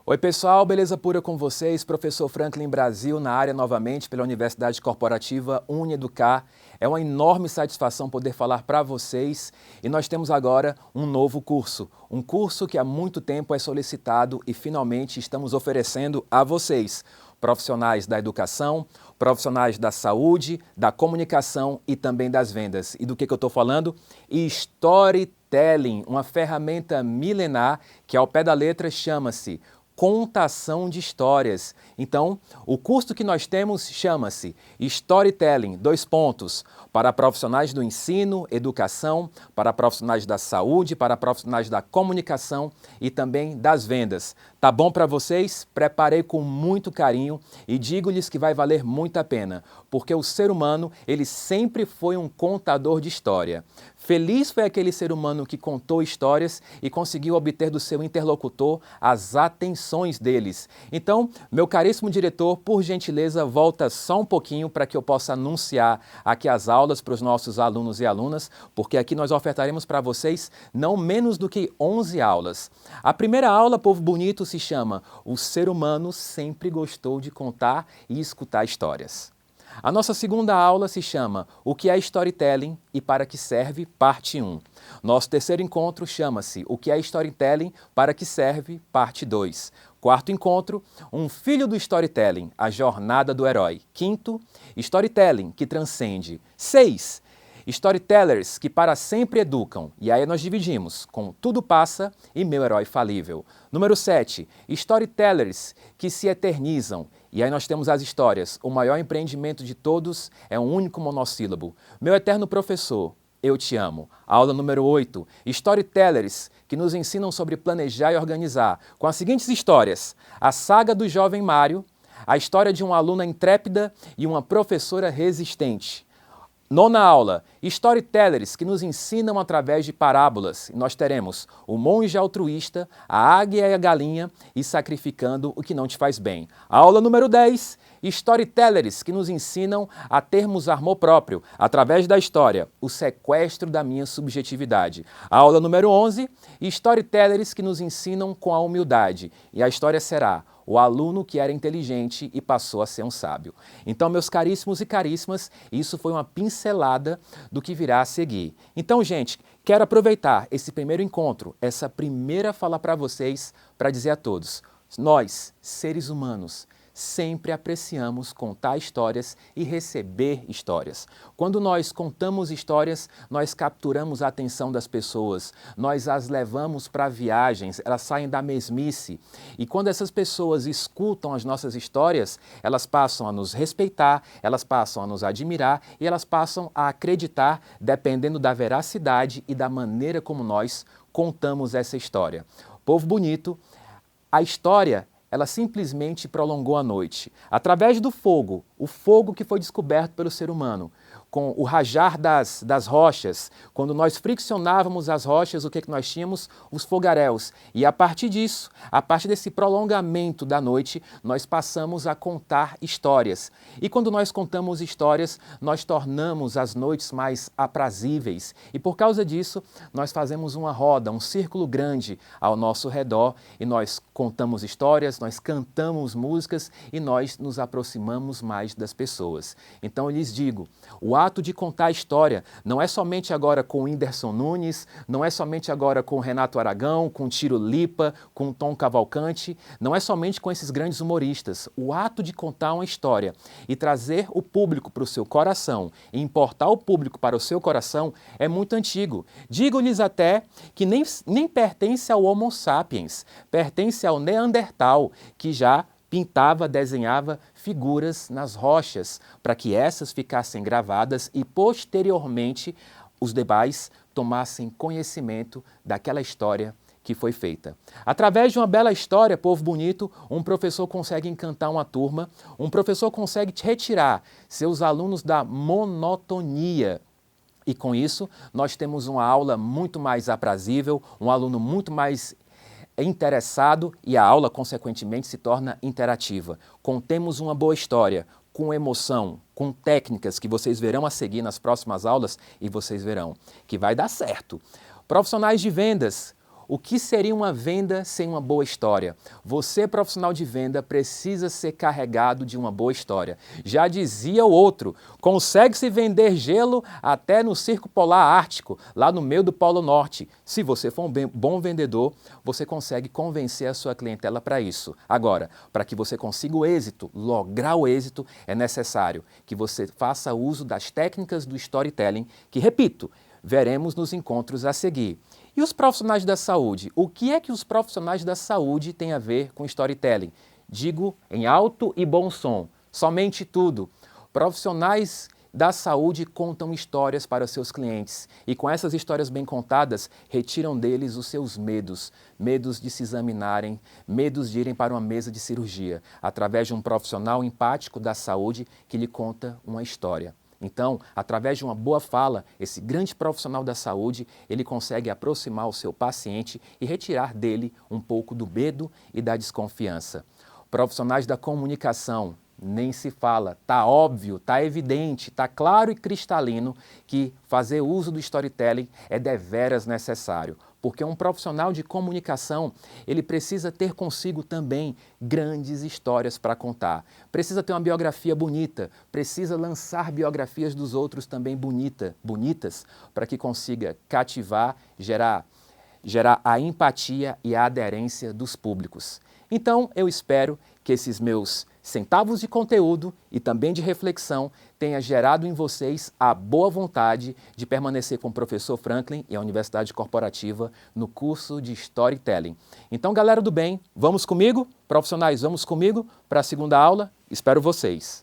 Oi pessoal, beleza pura com vocês? Professor Franklin Brasil na área novamente pela Universidade Corporativa Unieducar. É uma enorme satisfação poder falar para vocês e nós temos agora um novo curso. Um curso que há muito tempo é solicitado e finalmente estamos oferecendo a vocês. Profissionais da educação, profissionais da saúde, da comunicação e também das vendas. E do que eu estou falando? Storytelling, uma ferramenta milenar que ao pé da letra chama-se contação de histórias. Então, o curso que nós temos chama-se Storytelling, para profissionais do ensino, educação, para profissionais da saúde, para profissionais da comunicação e também das vendas. Tá bom para vocês? Preparei com muito carinho e digo-lhes que vai valer muito a pena, porque o ser humano, ele sempre foi um contador de história. Feliz foi aquele ser humano que contou histórias e conseguiu obter do seu interlocutor as atenções deles. Então, meu caríssimo diretor, por gentileza, volta só um pouquinho para que eu possa anunciar aqui as aulas para os nossos alunos e alunas, porque aqui nós ofertaremos para vocês não menos do que 11 aulas. A primeira aula, povo bonito, se chama O Ser Humano Sempre Gostou de Contar e Escutar Histórias. A nossa segunda aula se chama O que é Storytelling e para que serve, parte 1. Nosso terceiro encontro chama-se O que é Storytelling, para que serve, parte 2. Quarto encontro, Um filho do Storytelling, a jornada do herói. Quinto, Storytelling, que transcende. 6. Storytellers que para sempre educam, e aí nós dividimos com Tudo Passa e Meu Herói Falível. Número 7, Storytellers que se eternizam, e aí nós temos as histórias. O maior empreendimento de todos é um único monossílabo. Meu eterno professor, eu te amo. Aula número 8, Storytellers que nos ensinam sobre planejar e organizar, com as seguintes histórias: a saga do jovem Mário, a história de uma aluna intrépida e uma professora resistente. Nona aula, Storytellers que nos ensinam através de parábolas. E nós teremos o monge altruísta, a águia e a galinha e sacrificando o que não te faz bem. Aula número 10, Storytellers que nos ensinam a termos amor próprio através da história, o sequestro da minha subjetividade. Aula número 11, Storytellers que nos ensinam com a humildade. E a história será o aluno que era inteligente e passou a ser um sábio. Então, meus caríssimos e caríssimas, isso foi uma pincelada do que virá a seguir. Então, gente, quero aproveitar esse primeiro encontro, essa primeira fala para vocês, para dizer a todos, nós, seres humanos, sempre apreciamos contar histórias e receber histórias. Quando nós contamos histórias, nós capturamos a atenção das pessoas, nós as levamos para viagens, elas saem da mesmice. E quando essas pessoas escutam as nossas histórias, elas passam a nos respeitar, elas passam a nos admirar e elas passam a acreditar, dependendo da veracidade e da maneira como nós contamos essa história. Povo bonito, a história ela simplesmente prolongou a noite. Através do fogo, o fogo que foi descoberto pelo ser humano, com o rajar das rochas, quando nós friccionávamos as rochas, o que nós tínhamos? Os fogaréus. E a partir disso, a partir desse prolongamento da noite, nós passamos a contar histórias. E quando nós contamos histórias, nós tornamos as noites mais aprazíveis. E por causa disso, nós fazemos uma roda, um círculo grande ao nosso redor e nós contamos histórias, nós cantamos músicas e nós nos aproximamos mais das pessoas. Então eu lhes digo, o ato de contar a história não é somente agora com o Whindersson Nunes, não é somente agora com o Renato Aragão, com o Tiro Lipa, com o Tom Cavalcante, não é somente com esses grandes humoristas. O ato de contar uma história e trazer o público para o seu coração e importar o público para o seu coração é muito antigo. Digo-lhes até que nem pertence ao Homo sapiens, pertence ao Neandertal, que já pintava, desenhava figuras nas rochas para que essas ficassem gravadas e posteriormente os demais tomassem conhecimento daquela história que foi feita. Através de uma bela história, povo bonito, um professor consegue encantar uma turma, um professor consegue retirar seus alunos da monotonia. E com isso, nós temos uma aula muito mais aprazível, um aluno muito mais interessado e a aula, consequentemente, se torna interativa. Contemos uma boa história, com emoção, com técnicas que vocês verão a seguir nas próximas aulas e vocês verão que vai dar certo. Profissionais de vendas, O que seria uma venda sem uma boa história? Você, profissional de venda, precisa ser carregado de uma boa história. Já dizia o outro, consegue-se vender gelo até no Circo Polar Ártico, lá no meio do Polo Norte. Se você for um bom vendedor, você consegue convencer a sua clientela para isso. Agora, para que você consiga o êxito, lograr o êxito, é necessário que você faça uso das técnicas do storytelling, que, repito, veremos nos encontros a seguir. E os profissionais da saúde? O que é que os profissionais da saúde têm a ver com storytelling? Digo em alto e bom som, somente tudo. Profissionais da saúde contam histórias para seus clientes e com essas histórias bem contadas, retiram deles os seus medos, medos de se examinarem, medos de irem para uma mesa de cirurgia, através de um profissional empático da saúde que lhe conta uma história. Então, através de uma boa fala, esse grande profissional da saúde, ele consegue aproximar o seu paciente e retirar dele um pouco do medo e da desconfiança. Profissionais da comunicação, nem se fala, está óbvio, está evidente, está claro e cristalino que fazer uso do storytelling é deveras necessário, porque um profissional de comunicação, ele precisa ter consigo também grandes histórias para contar, precisa ter uma biografia bonita, precisa lançar biografias dos outros também bonitas, para que consiga cativar, gerar a empatia e a aderência dos públicos. Então, eu espero que esses meus centavos de conteúdo e também de reflexão tenha gerado em vocês a boa vontade de permanecer com o professor Franklin e a Universidade Corporativa no curso de Storytelling. Então, galera do bem, vamos comigo? Profissionais, vamos comigo para a segunda aula? Espero vocês!